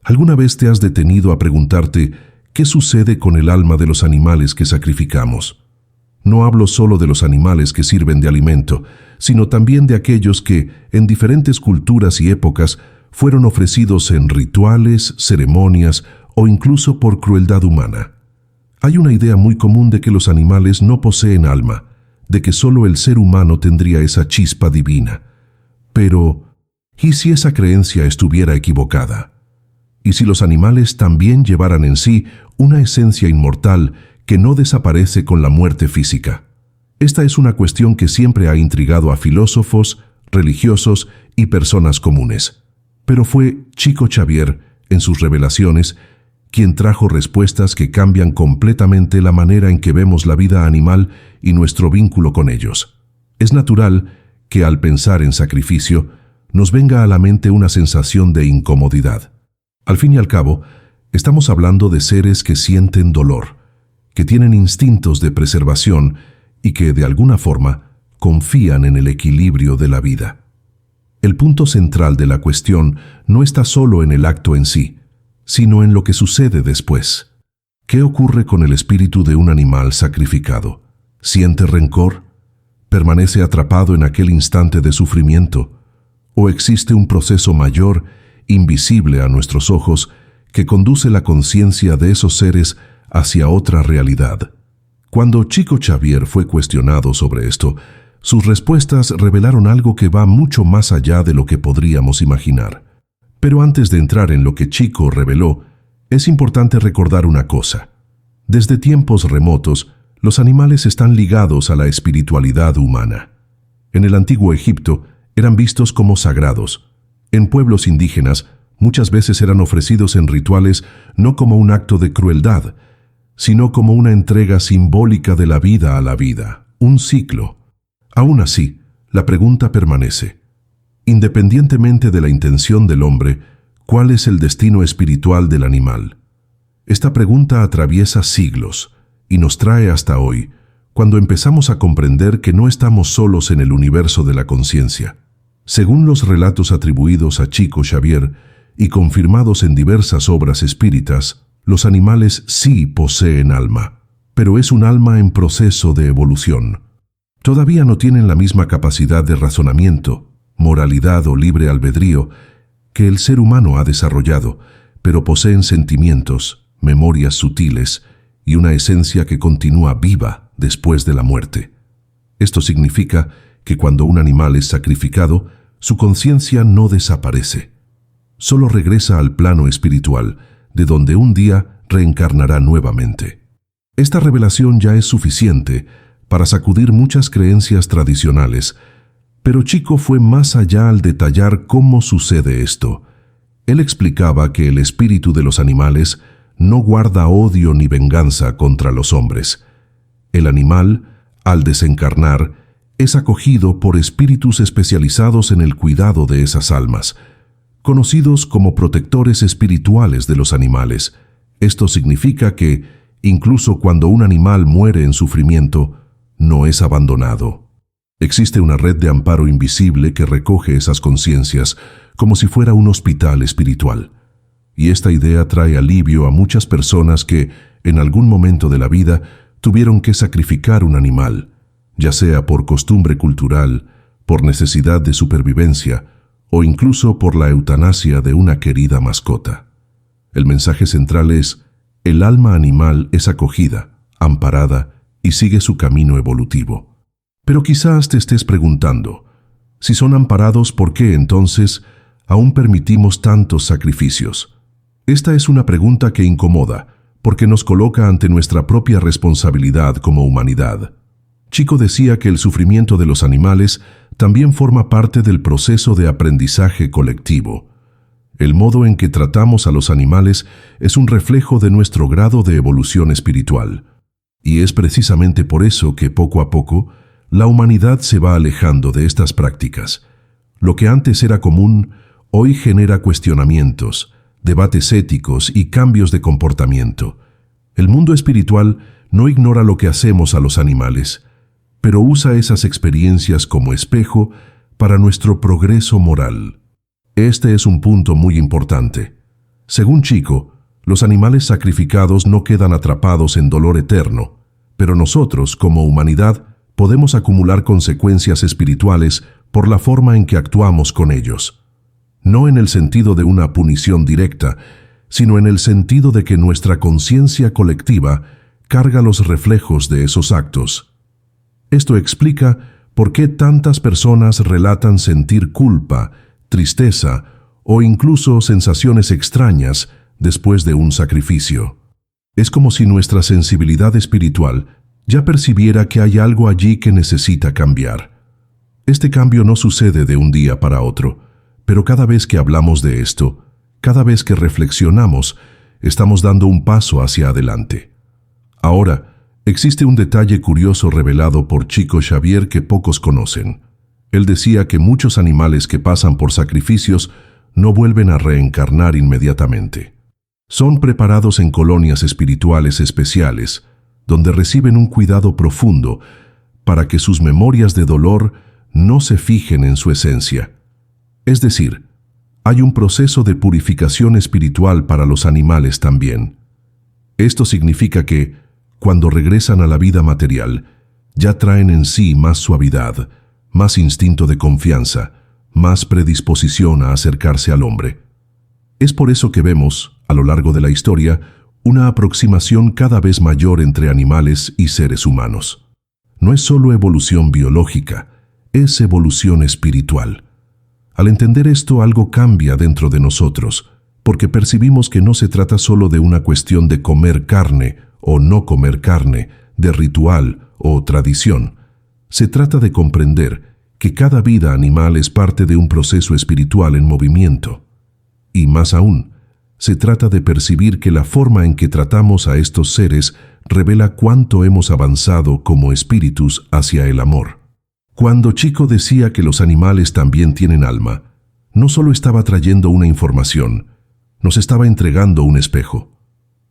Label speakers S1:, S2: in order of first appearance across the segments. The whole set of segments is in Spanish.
S1: ¿Alguna vez te has detenido a preguntarte qué sucede con el alma de los animales que sacrificamos? No hablo solo de los animales que sirven de alimento, sino también de aquellos que, en diferentes culturas y épocas, fueron ofrecidos en rituales, ceremonias o incluso por crueldad humana. Hay una idea muy común de que los animales no poseen alma, de que solo el ser humano tendría esa chispa divina. Pero, ¿y si esa creencia estuviera equivocada? ¿Y si los animales también llevaran en sí una esencia inmortal que no desaparece con la muerte física? Esta es una cuestión que siempre ha intrigado a filósofos, religiosos y personas comunes. Pero fue Chico Xavier, en sus revelaciones, quien trajo respuestas que cambian completamente la manera en que vemos la vida animal y nuestro vínculo con ellos. Es natural que al pensar en sacrificio nos venga a la mente una sensación de incomodidad. Al fin y al cabo, estamos hablando de seres que sienten dolor, que tienen instintos de preservación y que, de alguna forma, confían en el equilibrio de la vida. El punto central de la cuestión no está solo en el acto en sí, sino en lo que sucede después. ¿Qué ocurre con el espíritu de un animal sacrificado? ¿Siente rencor? ¿Permanece atrapado en aquel instante de sufrimiento? ¿O existe un proceso mayor, invisible a nuestros ojos, que conduce la conciencia de esos seres hacia otra realidad? Cuando Chico Xavier fue cuestionado sobre esto, sus respuestas revelaron algo que va mucho más allá de lo que podríamos imaginar. Pero antes de entrar en lo que Chico reveló, es importante recordar una cosa. Desde tiempos remotos, los animales están ligados a la espiritualidad humana. En el antiguo Egipto, eran vistos como sagrados. En pueblos indígenas, muchas veces eran ofrecidos en rituales no como un acto de crueldad, sino como una entrega simbólica de la vida a la vida, un ciclo. Aún así, la pregunta permanece. Independientemente de la intención del hombre, ¿cuál es el destino espiritual del animal? Esta pregunta atraviesa siglos y nos trae hasta hoy, cuando empezamos a comprender que no estamos solos en el universo de la conciencia. Según los relatos atribuidos a Chico Xavier y confirmados en diversas obras espíritas, los animales sí poseen alma, pero es un alma en proceso de evolución. Todavía no tienen la misma capacidad de razonamiento, moralidad o libre albedrío que el ser humano ha desarrollado, pero poseen sentimientos, memorias sutiles y una esencia que continúa viva después de la muerte. Esto significa que cuando un animal es sacrificado, su conciencia no desaparece. Solo regresa al plano espiritual, de donde un día reencarnará nuevamente. Esta revelación ya es suficiente para sacudir muchas creencias tradicionales, pero Chico fue más allá al detallar cómo sucede esto. Él explicaba que el espíritu de los animales no guarda odio ni venganza contra los hombres. El animal, al desencarnar, es acogido por espíritus especializados en el cuidado de esas almas, conocidos como protectores espirituales de los animales. Esto significa que, incluso cuando un animal muere en sufrimiento, no es abandonado. Existe una red de amparo invisible que recoge esas conciencias como si fuera un hospital espiritual. Y esta idea trae alivio a muchas personas que, en algún momento de la vida, tuvieron que sacrificar un animal, ya sea por costumbre cultural, por necesidad de supervivencia o incluso por la eutanasia de una querida mascota. El mensaje central es: el alma animal es acogida, amparada y sigue su camino evolutivo. Pero quizás te estés preguntando, si son amparados, ¿por qué entonces aún permitimos tantos sacrificios? Esta es una pregunta que incomoda, porque nos coloca ante nuestra propia responsabilidad como humanidad. Chico decía que el sufrimiento de los animales también forma parte del proceso de aprendizaje colectivo. El modo en que tratamos a los animales es un reflejo de nuestro grado de evolución espiritual. Y es precisamente por eso que poco a poco la humanidad se va alejando de estas prácticas. Lo que antes era común, hoy genera cuestionamientos, debates éticos y cambios de comportamiento. El mundo espiritual no ignora lo que hacemos a los animales, pero usa esas experiencias como espejo para nuestro progreso moral. Este es un punto muy importante. Según Chico, los animales sacrificados no quedan atrapados en dolor eterno, pero nosotros, como humanidad, podemos acumular consecuencias espirituales por la forma en que actuamos con ellos. No en el sentido de una punición directa, sino en el sentido de que nuestra conciencia colectiva carga los reflejos de esos actos. Esto explica por qué tantas personas relatan sentir culpa, tristeza o incluso sensaciones extrañas después de un sacrificio. Es como si nuestra sensibilidad espiritual ya percibiera que hay algo allí que necesita cambiar. Este cambio no sucede de un día para otro, pero cada vez que hablamos de esto, cada vez que reflexionamos, estamos dando un paso hacia adelante. Ahora, existe un detalle curioso revelado por Chico Xavier que pocos conocen. Él decía que muchos animales que pasan por sacrificios no vuelven a reencarnar inmediatamente. Son preparados en colonias espirituales especiales, donde reciben un cuidado profundo para que sus memorias de dolor no se fijen en su esencia. Es decir, hay un proceso de purificación espiritual para los animales también. Esto significa que, cuando regresan a la vida material, ya traen en sí más suavidad, más instinto de confianza, más predisposición a acercarse al hombre. Es por eso que vemos, a lo largo de la historia, una aproximación cada vez mayor entre animales y seres humanos. No es solo evolución biológica, es evolución espiritual. Al entender esto, algo cambia dentro de nosotros, porque percibimos que no se trata solo de una cuestión de comer carne o no comer carne, de ritual o tradición. Se trata de comprender que cada vida animal es parte de un proceso espiritual en movimiento. Y más aún, se trata de percibir que la forma en que tratamos a estos seres revela cuánto hemos avanzado como espíritus hacia el amor. Cuando Chico decía que los animales también tienen alma, no solo estaba trayendo una información, nos estaba entregando un espejo.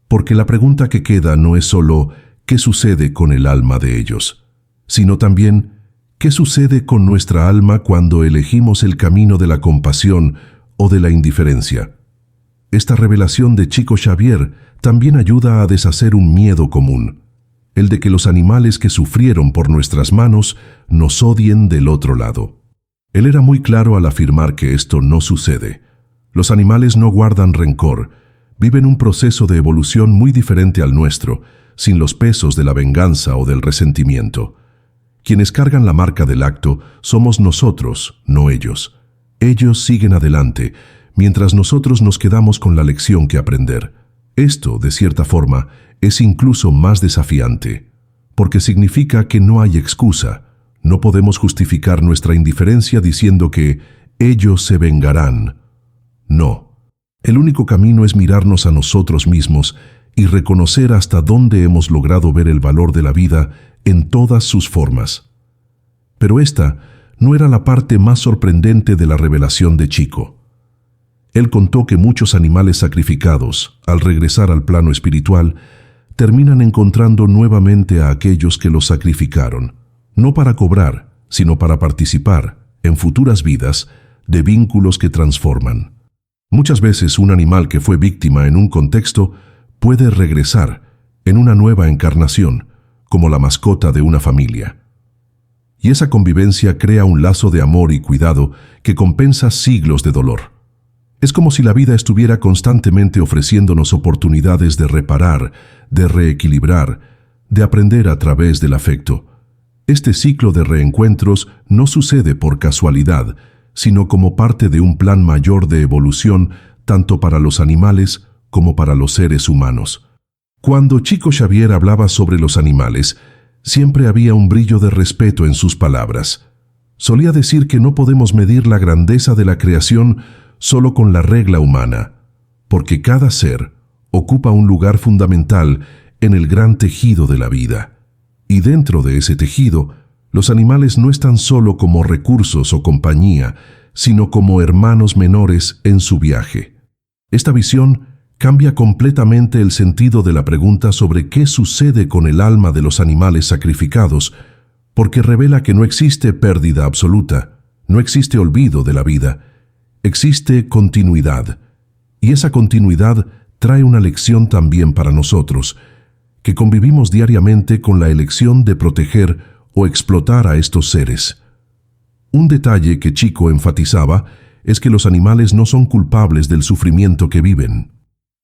S1: Porque la pregunta que queda no es solo ¿qué sucede con el alma de ellos?, sino también ¿qué sucede con nuestra alma cuando elegimos el camino de la compasión o de la indiferencia? Esta revelación de Chico Xavier también ayuda a deshacer un miedo común, el de que los animales que sufrieron por nuestras manos nos odien del otro lado. Él era muy claro al afirmar que esto no sucede. Los animales no guardan rencor, viven un proceso de evolución muy diferente al nuestro, sin los pesos de la venganza o del resentimiento. Quienes cargan la marca del acto somos nosotros, no ellos. Ellos siguen adelante, mientras nosotros nos quedamos con la lección que aprender. Esto, de cierta forma, es incluso más desafiante, porque significa que no hay excusa. No podemos justificar nuestra indiferencia diciendo que ellos se vengarán. No. El único camino es mirarnos a nosotros mismos y reconocer hasta dónde hemos logrado ver el valor de la vida en todas sus formas. Pero esta no era la parte más sorprendente de la revelación de Chico. Él contó que muchos animales sacrificados, al regresar al plano espiritual, terminan encontrando nuevamente a aquellos que los sacrificaron, no para cobrar, sino para participar, en futuras vidas, de vínculos que transforman. Muchas veces un animal que fue víctima en un contexto puede regresar en una nueva encarnación, como la mascota de una familia. Y esa convivencia crea un lazo de amor y cuidado que compensa siglos de dolor. Es como si la vida estuviera constantemente ofreciéndonos oportunidades de reparar, de reequilibrar, de aprender a través del afecto. Este ciclo de reencuentros no sucede por casualidad, sino como parte de un plan mayor de evolución tanto para los animales como para los seres humanos. Cuando Chico Xavier hablaba sobre los animales, siempre había un brillo de respeto en sus palabras. Solía decir que no podemos medir la grandeza de la creación solo con la regla humana, porque cada ser ocupa un lugar fundamental en el gran tejido de la vida. Y dentro de ese tejido, los animales no están solo como recursos o compañía, sino como hermanos menores en su viaje. Esta visión cambia completamente el sentido de la pregunta sobre qué sucede con el alma de los animales sacrificados, porque revela que no existe pérdida absoluta, no existe olvido de la vida, existe continuidad, Y esa continuidad trae una lección también para nosotros, que convivimos diariamente con la elección de proteger o explotar a estos seres. Un detalle que Chico enfatizaba es que los animales no son culpables del sufrimiento que viven.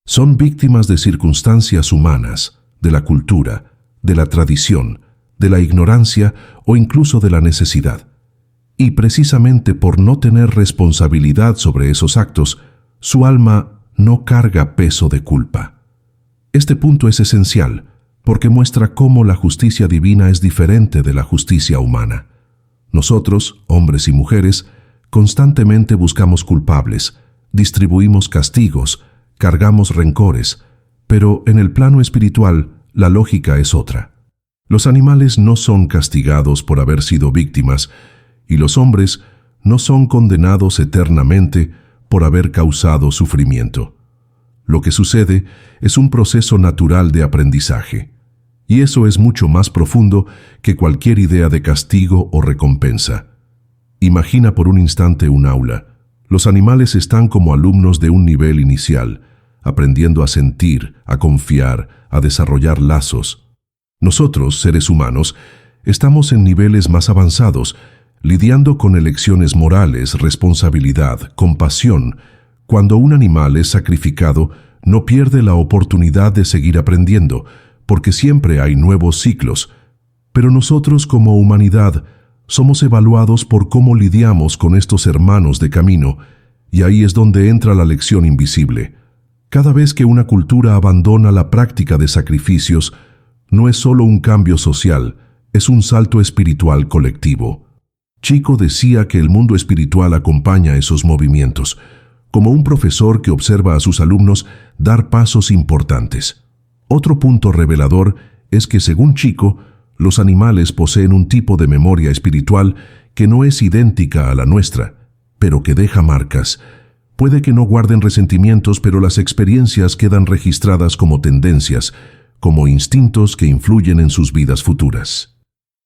S1: Son víctimas de circunstancias humanas, de la cultura, de la tradición, de la ignorancia o incluso de la necesidad. Y precisamente por no tener responsabilidad sobre esos actos, su alma no carga peso de culpa. Este punto es esencial porque muestra cómo la justicia divina es diferente de la justicia humana. Nosotros, hombres y mujeres, constantemente buscamos culpables, distribuimos castigos, cargamos rencores, pero en el plano espiritual la lógica es otra. Los animales no son castigados por haber sido víctimas y los hombres no son condenados eternamente por haber causado sufrimiento. Lo que sucede es un proceso natural de aprendizaje, y eso es mucho más profundo que cualquier idea de castigo o recompensa. Imagina por un instante un aula. Los animales están como alumnos de un nivel inicial, aprendiendo a sentir, a confiar, a desarrollar lazos. Nosotros, seres humanos, estamos en niveles más avanzados, lidiando con elecciones morales, responsabilidad, compasión. Cuando un animal es sacrificado, no pierde la oportunidad de seguir aprendiendo, porque siempre hay nuevos ciclos. Pero nosotros como humanidad somos evaluados por cómo lidiamos con estos hermanos de camino, y ahí es donde entra la lección invisible. Cada vez que una cultura abandona la práctica de sacrificios, no es solo un cambio social, es un salto espiritual colectivo. Chico decía que el mundo espiritual acompaña esos movimientos, como un profesor que observa a sus alumnos dar pasos importantes. Otro punto revelador es que, según Chico, los animales poseen un tipo de memoria espiritual que no es idéntica a la nuestra, pero que deja marcas. Puede que no guarden resentimientos, pero las experiencias quedan registradas como tendencias, como instintos que influyen en sus vidas futuras.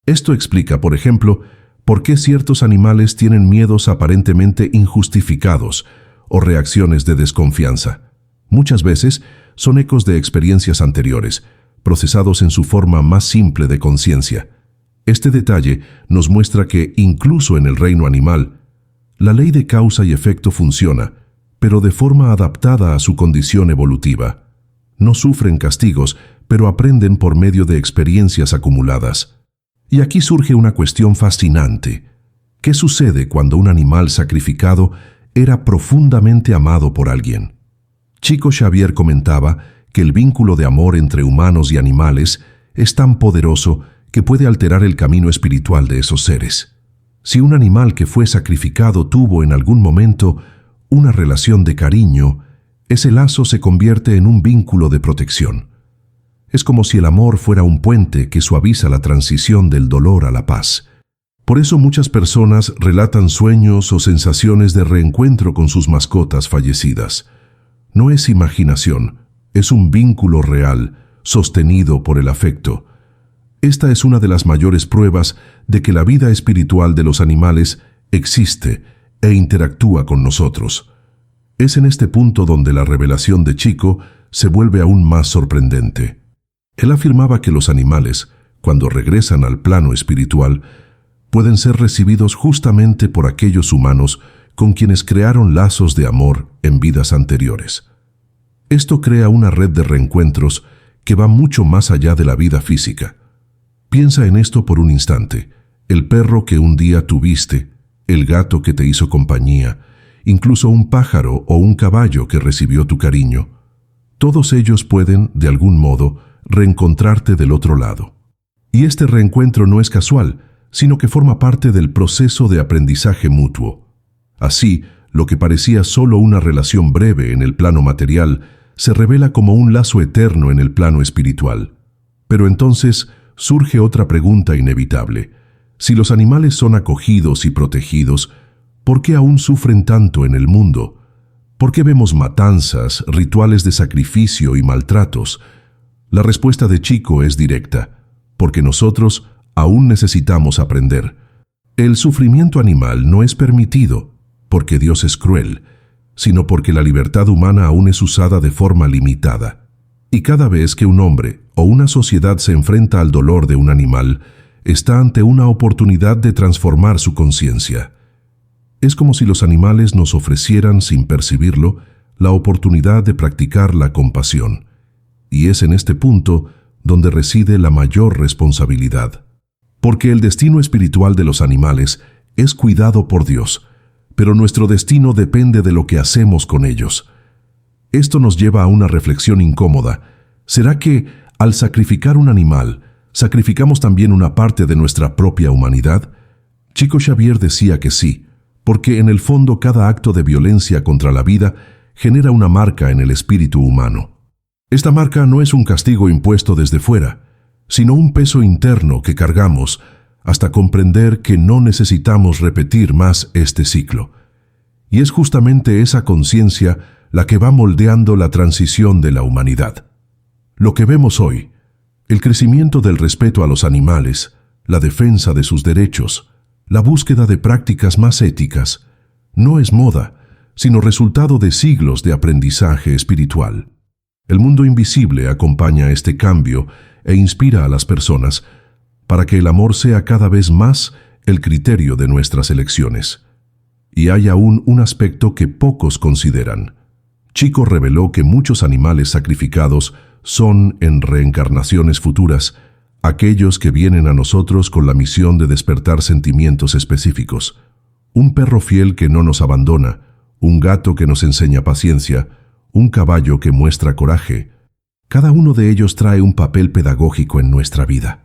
S1: Esto explica, por ejemplo, por qué ciertos animales tienen miedos aparentemente injustificados o reacciones de desconfianza. Muchas veces son ecos de experiencias anteriores, procesados en su forma más simple de conciencia. Este detalle nos muestra que, incluso en el reino animal, la ley de causa y efecto funciona, pero de forma adaptada a su condición evolutiva. No sufren castigos, pero aprenden por medio de experiencias acumuladas. Y aquí surge una cuestión fascinante. ¿Qué sucede cuando un animal sacrificado era profundamente amado por alguien? Chico Xavier comentaba que el vínculo de amor entre humanos y animales es tan poderoso que puede alterar el camino espiritual de esos seres. Si un animal que fue sacrificado tuvo en algún momento una relación de cariño, ese lazo se convierte en un vínculo de protección. Es como si el amor fuera un puente que suaviza la transición del dolor a la paz. Por eso muchas personas relatan sueños o sensaciones de reencuentro con sus mascotas fallecidas. No es imaginación, es un vínculo real, sostenido por el afecto. Esta es una de las mayores pruebas de que la vida espiritual de los animales existe e interactúa con nosotros. Es en este punto donde la revelación de Chico se vuelve aún más sorprendente. Él afirmaba que los animales, cuando regresan al plano espiritual, pueden ser recibidos justamente por aquellos humanos con quienes crearon lazos de amor en vidas anteriores. Esto crea una red de reencuentros que va mucho más allá de la vida física. Piensa en esto por un instante. El perro que un día tuviste, el gato que te hizo compañía, incluso un pájaro o un caballo que recibió tu cariño. Todos ellos pueden, de algún modo, reencontrarte del otro lado. Y este reencuentro no es casual, sino que forma parte del proceso de aprendizaje mutuo. Así, lo que parecía solo una relación breve en el plano material se revela como un lazo eterno en el plano espiritual. Pero entonces surge otra pregunta inevitable. Si los animales son acogidos y protegidos, ¿por qué aún sufren tanto en el mundo? ¿Por qué vemos matanzas, rituales de sacrificio y maltratos? La respuesta de Chico es directa, porque nosotros aún necesitamos aprender. El sufrimiento animal no es permitido, porque Dios es cruel, sino porque la libertad humana aún es usada de forma limitada. Y cada vez que un hombre o una sociedad se enfrenta al dolor de un animal, está ante una oportunidad de transformar su conciencia. Es como si los animales nos ofrecieran, sin percibirlo, la oportunidad de practicar la compasión. Y es en este punto donde reside la mayor responsabilidad. Porque el destino espiritual de los animales es cuidado por Dios, pero nuestro destino depende de lo que hacemos con ellos. Esto nos lleva a una reflexión incómoda. ¿Será que, al sacrificar un animal, sacrificamos también una parte de nuestra propia humanidad? Chico Xavier decía que sí, porque en el fondo cada acto de violencia contra la vida genera una marca en el espíritu humano. Esta marca no es un castigo impuesto desde fuera, sino un peso interno que cargamos hasta comprender que no necesitamos repetir más este ciclo. Y es justamente esa conciencia la que va moldeando la transición de la humanidad. Lo que vemos hoy, el crecimiento del respeto a los animales, la defensa de sus derechos, la búsqueda de prácticas más éticas, no es moda, sino resultado de siglos de aprendizaje espiritual. El mundo invisible acompaña este cambio e inspira a las personas para que el amor sea cada vez más el criterio de nuestras elecciones. Y hay aún un aspecto que pocos consideran. Chico reveló que muchos animales sacrificados son, en reencarnaciones futuras, aquellos que vienen a nosotros con la misión de despertar sentimientos específicos. Un perro fiel que no nos abandona, un gato que nos enseña paciencia, un caballo que muestra coraje. Cada uno de ellos trae un papel pedagógico en nuestra vida.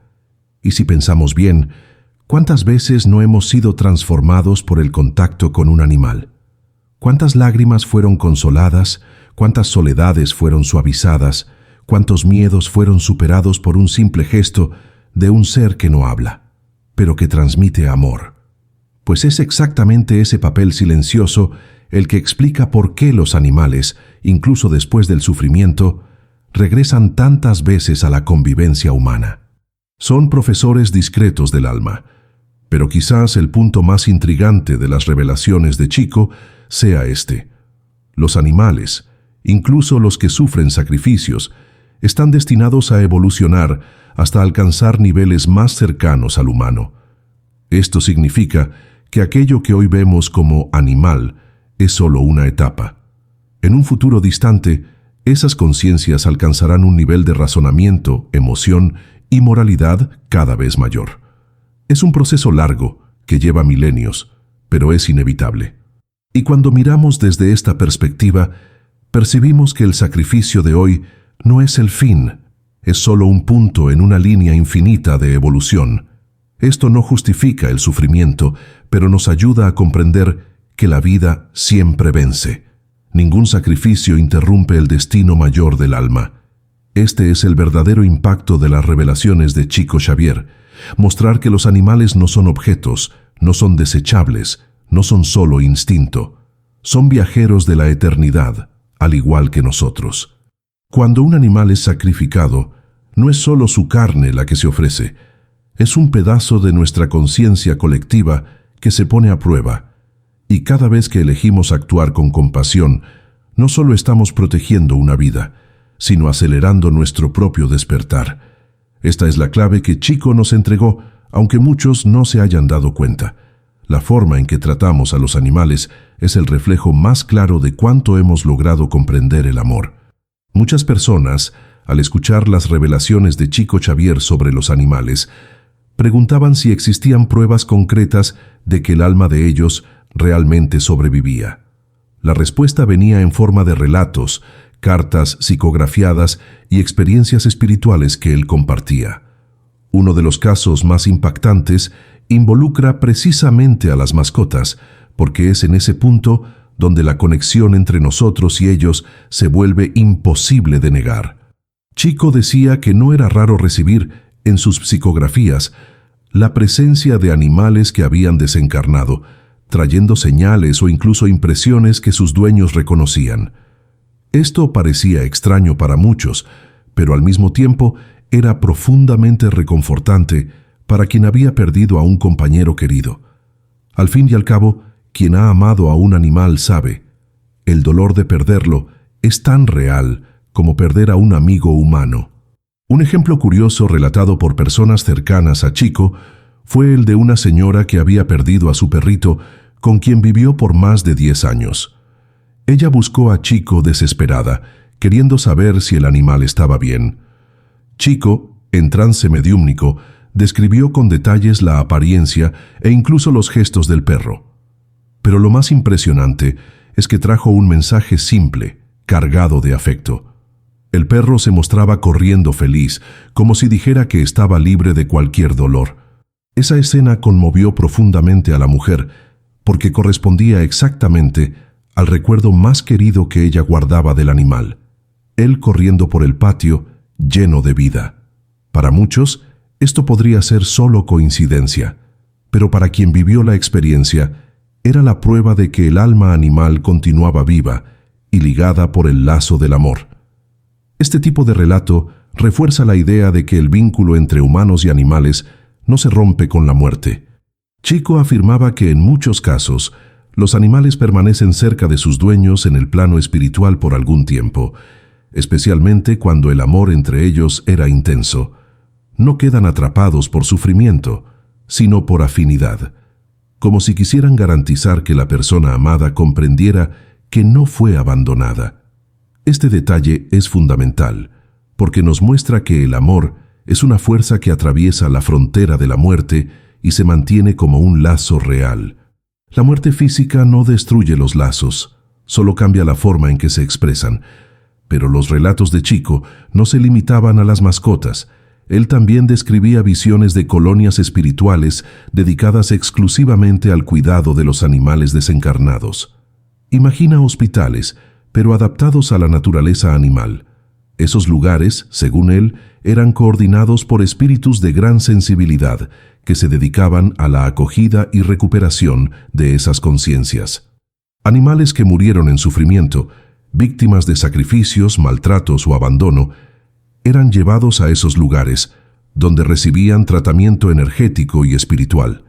S1: Y si pensamos bien, ¿cuántas veces no hemos sido transformados por el contacto con un animal? ¿Cuántas lágrimas fueron consoladas? ¿Cuántas soledades fueron suavizadas? ¿Cuántos miedos fueron superados por un simple gesto de un ser que no habla, pero que transmite amor? Pues es exactamente ese papel silencioso el que explica por qué los animales, incluso después del sufrimiento, regresan tantas veces a la convivencia humana. Son profesores discretos del alma, pero quizás el punto más intrigante de las revelaciones de Chico sea este. Los animales, incluso los que sufren sacrificios, están destinados a evolucionar hasta alcanzar niveles más cercanos al humano. Esto significa que aquello que hoy vemos como animal es solo una etapa. En un futuro distante, esas conciencias alcanzarán un nivel de razonamiento, emoción y moralidad cada vez mayor. Es un proceso largo que lleva milenios, pero es inevitable. Y cuando miramos desde esta perspectiva, percibimos que el sacrificio de hoy no es el fin, es solo un punto en una línea infinita de evolución. Esto no justifica el sufrimiento, pero nos ayuda a comprender que la vida siempre vence. Ningún sacrificio interrumpe el destino mayor del alma. Este es el verdadero impacto de las revelaciones de Chico Xavier, mostrar que los animales no son objetos, no son desechables, no son solo instinto. Son viajeros de la eternidad, al igual que nosotros. Cuando un animal es sacrificado, no es solo su carne la que se ofrece, es un pedazo de nuestra conciencia colectiva que se pone a prueba. Y cada vez que elegimos actuar con compasión, no solo estamos protegiendo una vida, sino acelerando nuestro propio despertar. Esta es la clave que Chico nos entregó, aunque muchos no se hayan dado cuenta. La forma en que tratamos a los animales es el reflejo más claro de cuánto hemos logrado comprender el amor. Muchas personas, al escuchar las revelaciones de Chico Xavier sobre los animales, preguntaban si existían pruebas concretas de que el alma de ellos realmente sobrevivía. La respuesta venía en forma de relatos, cartas psicografiadas y experiencias espirituales que él compartía. Uno de los casos más impactantes involucra precisamente a las mascotas, porque es en ese punto donde la conexión entre nosotros y ellos se vuelve imposible de negar. Chico decía que no era raro recibir, en sus psicografías, la presencia de animales que habían desencarnado, trayendo señales o incluso impresiones que sus dueños reconocían. Esto parecía extraño para muchos, pero al mismo tiempo era profundamente reconfortante para quien había perdido a un compañero querido. Al fin y al cabo, quien ha amado a un animal sabe, el dolor de perderlo es tan real como perder a un amigo humano. Un ejemplo curioso relatado por personas cercanas a Chico fue el de una señora que había perdido a su perrito, con quien vivió por más de 10 años. Ella buscó a Chico desesperada, queriendo saber si el animal estaba bien. Chico, en trance mediúmnico, describió con detalles la apariencia e incluso los gestos del perro. Pero lo más impresionante es que trajo un mensaje simple, cargado de afecto. El perro se mostraba corriendo feliz, como si dijera que estaba libre de cualquier dolor. Esa escena conmovió profundamente a la mujer, porque correspondía exactamente al recuerdo más querido que ella guardaba del animal, él corriendo por el patio, lleno de vida. Para muchos, esto podría ser solo coincidencia, pero para quien vivió la experiencia, era la prueba de que el alma animal continuaba viva y ligada por el lazo del amor. Este tipo de relato refuerza la idea de que el vínculo entre humanos y animales no se rompe con la muerte. Chico afirmaba que en muchos casos, los animales permanecen cerca de sus dueños en el plano espiritual por algún tiempo, especialmente cuando el amor entre ellos era intenso. No quedan atrapados por sufrimiento, sino por afinidad, como si quisieran garantizar que la persona amada comprendiera que no fue abandonada. Este detalle es fundamental, porque nos muestra que el amor es una fuerza que atraviesa la frontera de la muerte y se mantiene como un lazo real. La muerte física no destruye los lazos, solo cambia la forma en que se expresan. Pero los relatos de Chico no se limitaban a las mascotas. Él también describía visiones de colonias espirituales dedicadas exclusivamente al cuidado de los animales desencarnados. Imagina hospitales, pero adaptados a la naturaleza animal. Esos lugares, según él, eran coordinados por espíritus de gran sensibilidad que se dedicaban a la acogida y recuperación de esas conciencias. Animales que murieron en sufrimiento, víctimas de sacrificios, maltratos o abandono, eran llevados a esos lugares, donde recibían tratamiento energético y espiritual.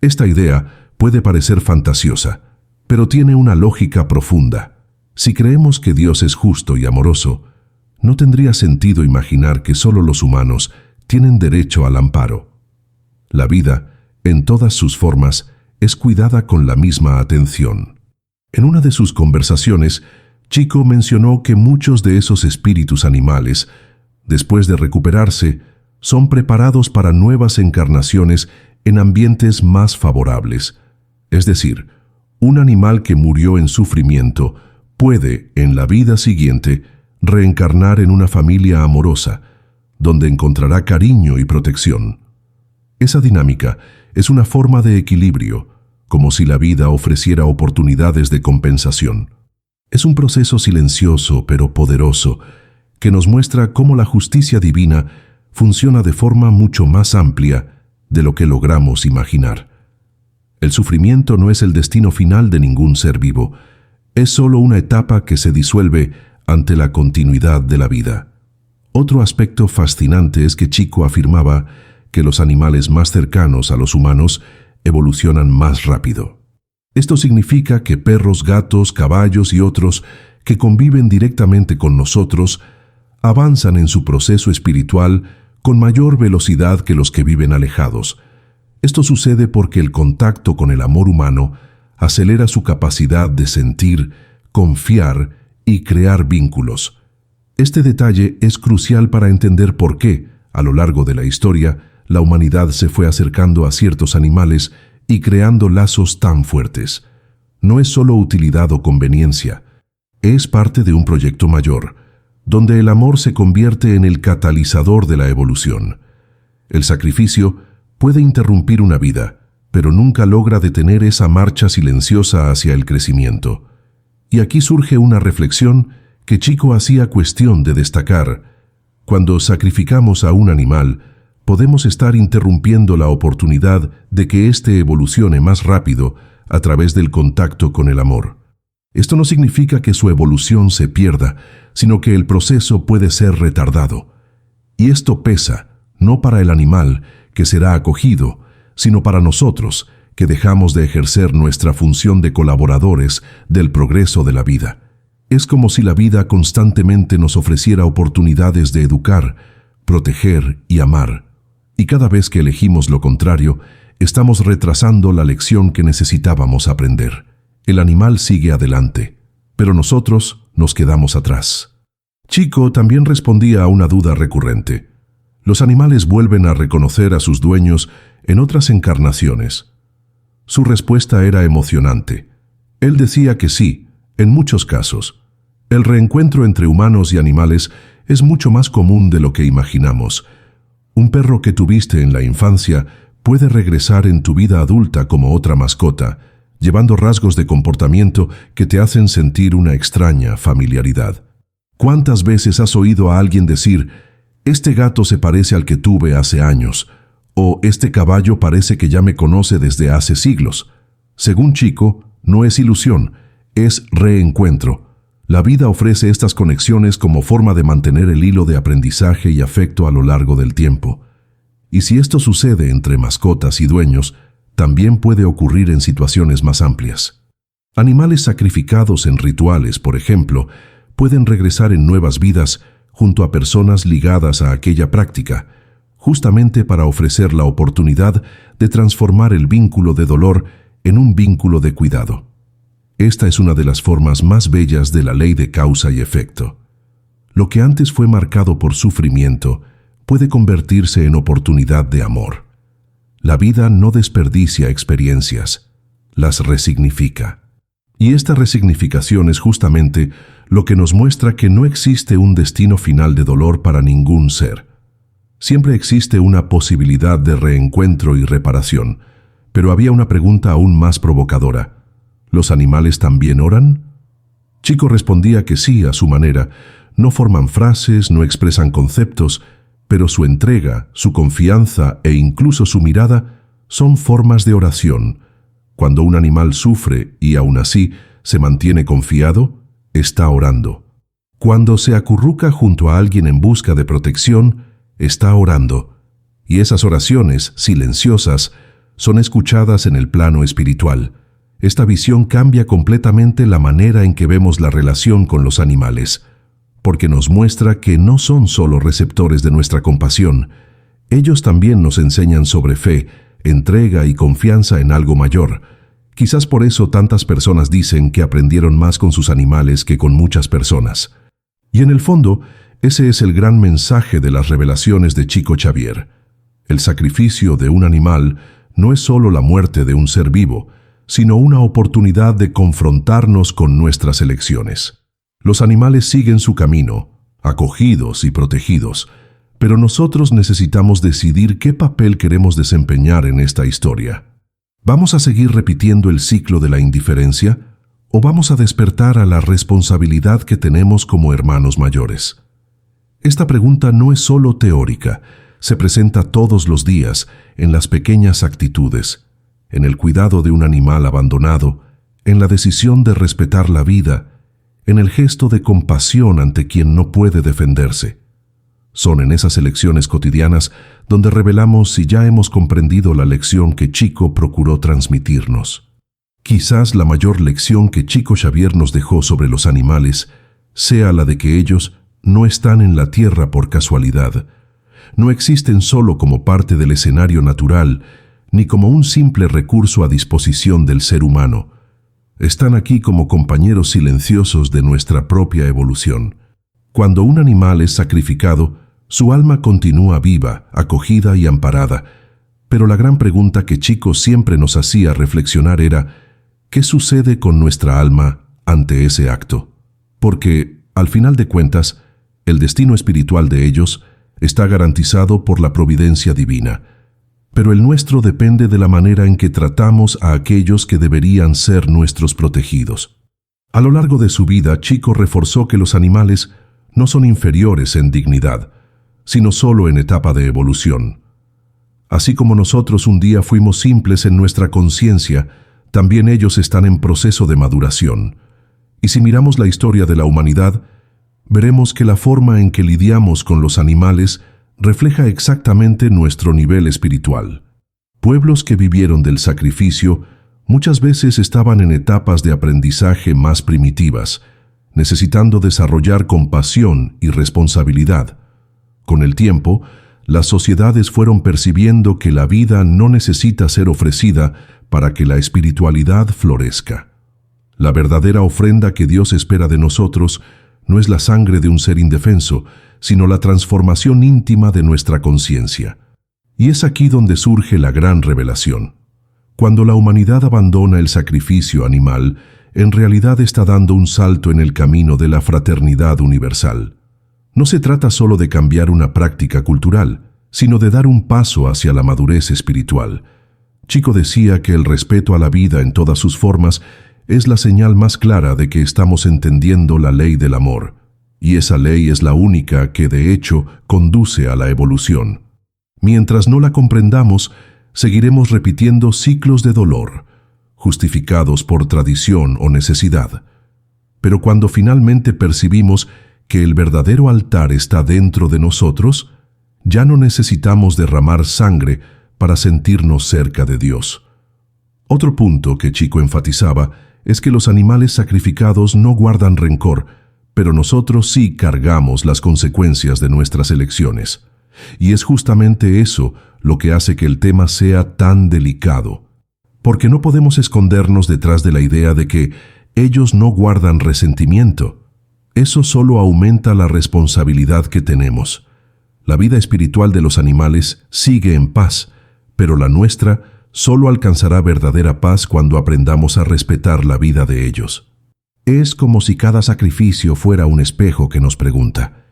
S1: Esta idea puede parecer fantasiosa, pero tiene una lógica profunda. Si creemos que Dios es justo y amoroso, no tendría sentido imaginar que solo los humanos tienen derecho al amparo. La vida, en todas sus formas, es cuidada con la misma atención. En una de sus conversaciones, Chico mencionó que muchos de esos espíritus animales, después de recuperarse, son preparados para nuevas encarnaciones en ambientes más favorables. Es decir, un animal que murió en sufrimiento puede, en la vida siguiente, reencarnar en una familia amorosa, donde encontrará cariño y protección. Esa dinámica es una forma de equilibrio, como si la vida ofreciera oportunidades de compensación. Es un proceso silencioso pero poderoso que nos muestra cómo la justicia divina funciona de forma mucho más amplia de lo que logramos imaginar. El sufrimiento no es el destino final de ningún ser vivo, es solo una etapa que se disuelve ante la continuidad de la vida. Otro aspecto fascinante es que Chico afirmaba que los animales más cercanos a los humanos evolucionan más rápido. Esto significa que perros, gatos, caballos y otros que conviven directamente con nosotros avanzan en su proceso espiritual con mayor velocidad que los que viven alejados. Esto sucede porque el contacto con el amor humano acelera su capacidad de sentir, confiar y crear vínculos. Este detalle es crucial para entender por qué, a lo largo de la historia, la humanidad se fue acercando a ciertos animales y creando lazos tan fuertes. No es solo utilidad o conveniencia, es parte de un proyecto mayor, donde el amor se convierte en el catalizador de la evolución. El sacrificio puede interrumpir una vida, pero nunca logra detener esa marcha silenciosa hacia el crecimiento. Y aquí surge una reflexión que Chico hacía cuestión de destacar. Cuando sacrificamos a un animal, podemos estar interrumpiendo la oportunidad de que éste evolucione más rápido a través del contacto con el amor. Esto no significa que su evolución se pierda, sino que el proceso puede ser retardado. Y esto pesa, no para el animal, que será acogido, sino para nosotros, que dejamos de ejercer nuestra función de colaboradores del progreso de la vida. Es como si la vida constantemente nos ofreciera oportunidades de educar, proteger y amar. Y cada vez que elegimos lo contrario, estamos retrasando la lección que necesitábamos aprender. El animal sigue adelante, pero nosotros nos quedamos atrás. Chico también respondía a una duda recurrente. ¿Los animales vuelven a reconocer a sus dueños en otras encarnaciones? Su respuesta era emocionante. Él decía que sí, en muchos casos. El reencuentro entre humanos y animales es mucho más común de lo que imaginamos. Un perro que tuviste en la infancia puede regresar en tu vida adulta como otra mascota, llevando rasgos de comportamiento que te hacen sentir una extraña familiaridad. ¿Cuántas veces has oído a alguien decir, este gato se parece al que tuve hace años, o este caballo parece que ya me conoce desde hace siglos? Según Chico, no es ilusión, es reencuentro. La vida ofrece estas conexiones como forma de mantener el hilo de aprendizaje y afecto a lo largo del tiempo. Y si esto sucede entre mascotas y dueños, también puede ocurrir en situaciones más amplias. Animales sacrificados en rituales, por ejemplo, pueden regresar en nuevas vidas junto a personas ligadas a aquella práctica, justamente para ofrecer la oportunidad de transformar el vínculo de dolor en un vínculo de cuidado. Esta es una de las formas más bellas de la ley de causa y efecto. Lo que antes fue marcado por sufrimiento puede convertirse en oportunidad de amor. La vida no desperdicia experiencias, las resignifica. Y esta resignificación es justamente lo que nos muestra que no existe un destino final de dolor para ningún ser. Siempre existe una posibilidad de reencuentro y reparación, pero había una pregunta aún más provocadora. ¿Los animales también oran? Chico respondía que sí, a su manera. No forman frases, no expresan conceptos, pero su entrega, su confianza e incluso su mirada son formas de oración. Cuando un animal sufre y aún así se mantiene confiado, está orando. Cuando se acurruca junto a alguien en busca de protección, está orando. Y esas oraciones, silenciosas, son escuchadas en el plano espiritual. Esta visión cambia completamente la manera en que vemos la relación con los animales, porque nos muestra que no son solo receptores de nuestra compasión. Ellos también nos enseñan sobre fe, entrega y confianza en algo mayor. Quizás por eso tantas personas dicen que aprendieron más con sus animales que con muchas personas. Y en el fondo, ese es el gran mensaje de las revelaciones de Chico Xavier. El sacrificio de un animal no es solo la muerte de un ser vivo, sino una oportunidad de confrontarnos con nuestras elecciones. Los animales siguen su camino, acogidos y protegidos, pero nosotros necesitamos decidir qué papel queremos desempeñar en esta historia. ¿Vamos a seguir repitiendo el ciclo de la indiferencia o vamos a despertar a la responsabilidad que tenemos como hermanos mayores? Esta pregunta no es solo teórica, se presenta todos los días en las pequeñas actitudes, en el cuidado de un animal abandonado, en la decisión de respetar la vida, en el gesto de compasión ante quien no puede defenderse. Son en esas elecciones cotidianas donde revelamos si ya hemos comprendido la lección que Chico procuró transmitirnos. Quizás la mayor lección que Chico Xavier nos dejó sobre los animales sea la de que ellos no están en la tierra por casualidad, no existen solo como parte del escenario natural, ni como un simple recurso a disposición del ser humano. Están aquí como compañeros silenciosos de nuestra propia evolución. Cuando un animal es sacrificado, su alma continúa viva, acogida y amparada. Pero la gran pregunta que Chico siempre nos hacía reflexionar era, ¿qué sucede con nuestra alma ante ese acto? Porque, al final de cuentas, el destino espiritual de ellos está garantizado por la providencia divina. Pero el nuestro depende de la manera en que tratamos a aquellos que deberían ser nuestros protegidos. A lo largo de su vida, Chico reforzó que los animales no son inferiores en dignidad, sino solo en etapa de evolución. Así como nosotros un día fuimos simples en nuestra conciencia, también ellos están en proceso de maduración. Y si miramos la historia de la humanidad, veremos que la forma en que lidiamos con los animales refleja exactamente nuestro nivel espiritual. Pueblos que vivieron del sacrificio muchas veces estaban en etapas de aprendizaje más primitivas, necesitando desarrollar compasión y responsabilidad. Con el tiempo, las sociedades fueron percibiendo que la vida no necesita ser ofrecida para que la espiritualidad florezca. La verdadera ofrenda que Dios espera de nosotros no es la sangre de un ser indefenso, sino la transformación íntima de nuestra conciencia. Y es aquí donde surge la gran revelación. Cuando la humanidad abandona el sacrificio animal, en realidad está dando un salto en el camino de la fraternidad universal. No se trata solo de cambiar una práctica cultural, sino de dar un paso hacia la madurez espiritual. Chico decía que el respeto a la vida en todas sus formas es la señal más clara de que estamos entendiendo la ley del amor, y esa ley es la única que, de hecho, conduce a la evolución. Mientras no la comprendamos, seguiremos repitiendo ciclos de dolor, justificados por tradición o necesidad. Pero cuando finalmente percibimos que el verdadero altar está dentro de nosotros, ya no necesitamos derramar sangre para sentirnos cerca de Dios. Otro punto que Chico enfatizaba es que los animales sacrificados no guardan rencor, pero nosotros sí cargamos las consecuencias de nuestras elecciones. Y es justamente eso lo que hace que el tema sea tan delicado, porque no podemos escondernos detrás de la idea de que ellos no guardan resentimiento. Eso solo aumenta la responsabilidad que tenemos. La vida espiritual de los animales sigue en paz, pero la nuestra solo alcanzará verdadera paz cuando aprendamos a respetar la vida de ellos. Es como si cada sacrificio fuera un espejo que nos pregunta: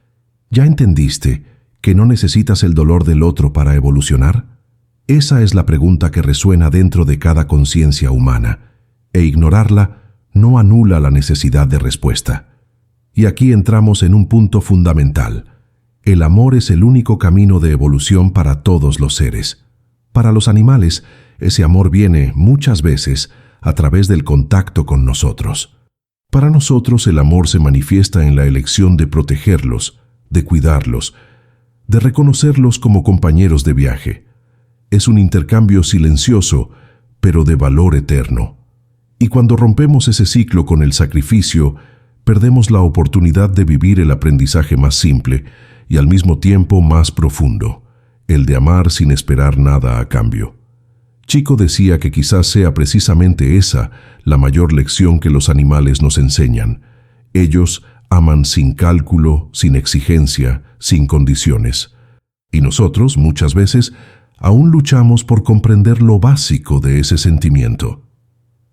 S1: ¿ya entendiste que no necesitas el dolor del otro para evolucionar? Esa es la pregunta que resuena dentro de cada conciencia humana, e ignorarla no anula la necesidad de respuesta. Y aquí entramos en un punto fundamental. El amor es el único camino de evolución para todos los seres. Para los animales, ese amor viene, muchas veces, a través del contacto con nosotros. Para nosotros el amor se manifiesta en la elección de protegerlos, de cuidarlos, de reconocerlos como compañeros de viaje. Es un intercambio silencioso, pero de valor eterno. Y cuando rompemos ese ciclo con el sacrificio, perdemos la oportunidad de vivir el aprendizaje más simple y al mismo tiempo más profundo, el de amar sin esperar nada a cambio. Chico decía que quizás sea precisamente esa la mayor lección que los animales nos enseñan. Ellos aman sin cálculo, sin exigencia, sin condiciones. Y nosotros, muchas veces, aún luchamos por comprender lo básico de ese sentimiento.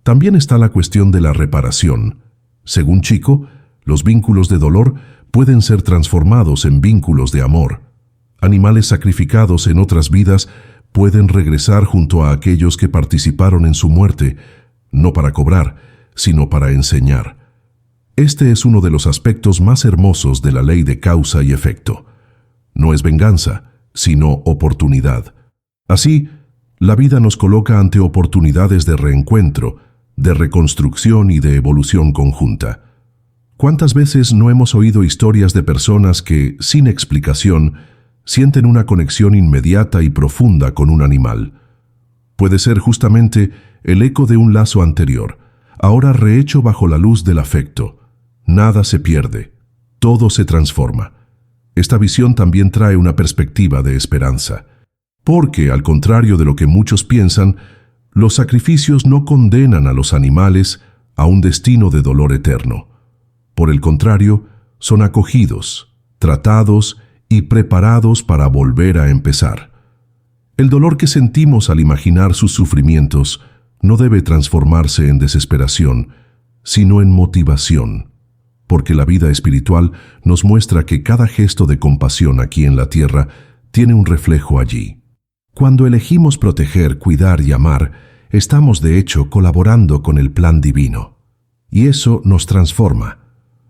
S1: También está la cuestión de la reparación. Según Chico, los vínculos de dolor pueden ser transformados en vínculos de amor. Animales sacrificados en otras vidas pueden regresar junto a aquellos que participaron en su muerte, no para cobrar, sino para enseñar. Este es uno de los aspectos más hermosos de la ley de causa y efecto. No es venganza, sino oportunidad. Así, la vida nos coloca ante oportunidades de reencuentro, de reconstrucción y de evolución conjunta. ¿Cuántas veces no hemos oído historias de personas que, sin explicación, sienten una conexión inmediata y profunda con un animal? Puede ser justamente el eco de un lazo anterior, ahora rehecho bajo la luz del afecto. Nada se pierde, todo se transforma. Esta visión también trae una perspectiva de esperanza, porque, al contrario de lo que muchos piensan, los sacrificios no condenan a los animales a un destino de dolor eterno. Por el contrario, son acogidos, tratados y preparados para volver a empezar. El dolor que sentimos al imaginar sus sufrimientos no debe transformarse en desesperación, sino en motivación, porque la vida espiritual nos muestra que cada gesto de compasión aquí en la tierra tiene un reflejo allí. Cuando elegimos proteger, cuidar y amar, estamos de hecho colaborando con el plan divino. Y eso nos transforma.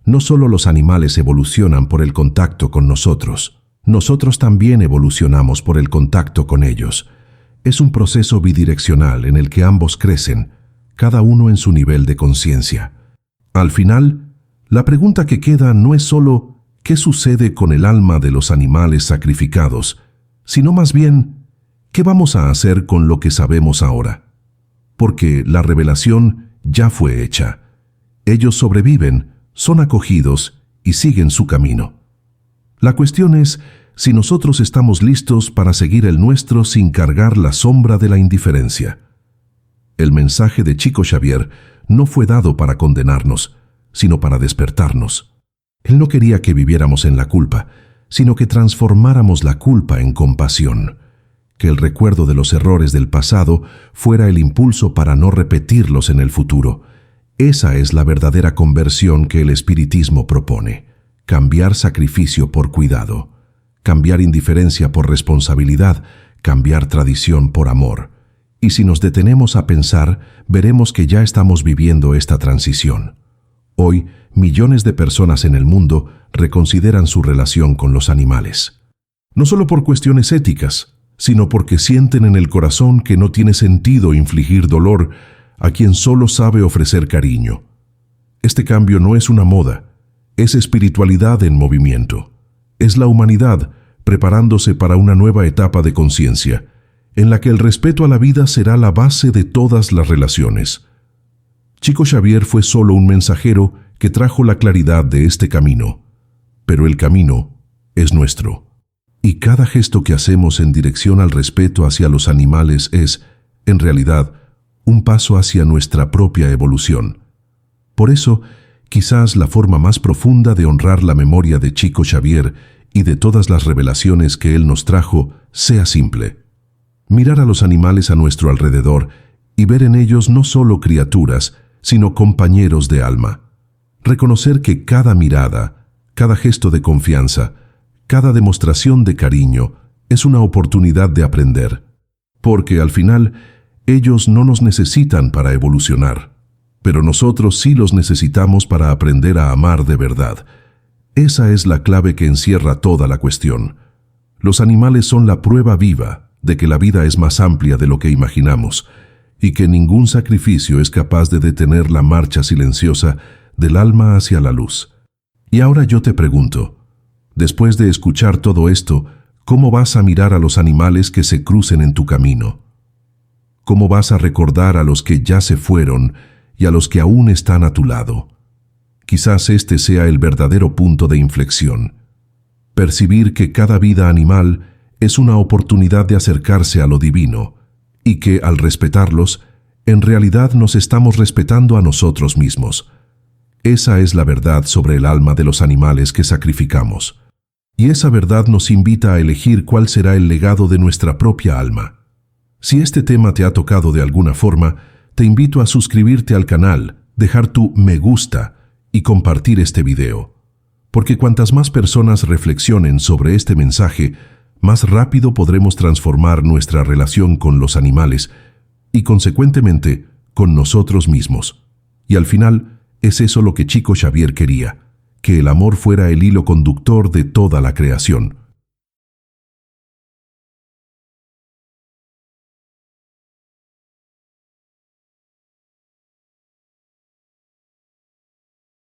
S1: No solo los animales evolucionan por el contacto con nosotros, nosotros también evolucionamos por el contacto con ellos. Es un proceso bidireccional en el que ambos crecen, cada uno en su nivel de conciencia. Al final, la pregunta que queda no es solo ¿qué sucede con el alma de los animales sacrificados?, sino más bien ¿Qué vamos a hacer con lo que sabemos ahora? Porque la revelación ya fue hecha. Ellos sobreviven, son acogidos y siguen su camino. La cuestión es si nosotros estamos listos para seguir el nuestro sin cargar la sombra de la indiferencia. El mensaje de Chico Xavier no fue dado para condenarnos, sino para despertarnos. Él no quería que viviéramos en la culpa, sino que transformáramos la culpa en compasión, que el recuerdo de los errores del pasado fuera el impulso para no repetirlos en el futuro. Esa es la verdadera conversión que el espiritismo propone: cambiar sacrificio por cuidado, cambiar indiferencia por responsabilidad, cambiar tradición por amor. Y si nos detenemos a pensar, veremos que ya estamos viviendo esta transición. Hoy, millones de personas en el mundo reconsideran su relación con los animales. No solo por cuestiones éticas, sino porque sienten en el corazón que no tiene sentido infligir dolor a quien solo sabe ofrecer cariño. Este cambio no es una moda, es espiritualidad en movimiento. Es la humanidad preparándose para una nueva etapa de conciencia, en la que el respeto a la vida será la base de todas las relaciones. Chico Xavier fue solo un mensajero que trajo la claridad de este camino, pero el camino es nuestro. Y cada gesto que hacemos en dirección al respeto hacia los animales es, en realidad, un paso hacia nuestra propia evolución. Por eso, quizás la forma más profunda de honrar la memoria de Chico Xavier y de todas las revelaciones que él nos trajo sea simple: mirar a los animales a nuestro alrededor y ver en ellos no solo criaturas, sino compañeros de alma. Reconocer que cada mirada, cada gesto de confianza, cada demostración de cariño es una oportunidad de aprender, porque al final ellos no nos necesitan para evolucionar, pero nosotros sí los necesitamos para aprender a amar de verdad. Esa es la clave que encierra toda la cuestión. Los animales son la prueba viva de que la vida es más amplia de lo que imaginamos y que ningún sacrificio es capaz de detener la marcha silenciosa del alma hacia la luz. Y ahora yo te pregunto, después de escuchar todo esto, ¿cómo vas a mirar a los animales que se crucen en tu camino? ¿Cómo vas a recordar a los que ya se fueron y a los que aún están a tu lado? Quizás este sea el verdadero punto de inflexión. Percibir que cada vida animal es una oportunidad de acercarse a lo divino y que, al respetarlos, en realidad nos estamos respetando a nosotros mismos. Esa es la verdad sobre el alma de los animales que sacrificamos. Y esa verdad nos invita a elegir cuál será el legado de nuestra propia alma. Si este tema te ha tocado de alguna forma, te invito a suscribirte al canal, dejar tu me gusta y compartir este video. Porque cuantas más personas reflexionen sobre este mensaje, más rápido podremos transformar nuestra relación con los animales y, consecuentemente, con nosotros mismos. Y al final, es eso lo que Chico Xavier quería, que el amor fuera el hilo conductor de toda la creación.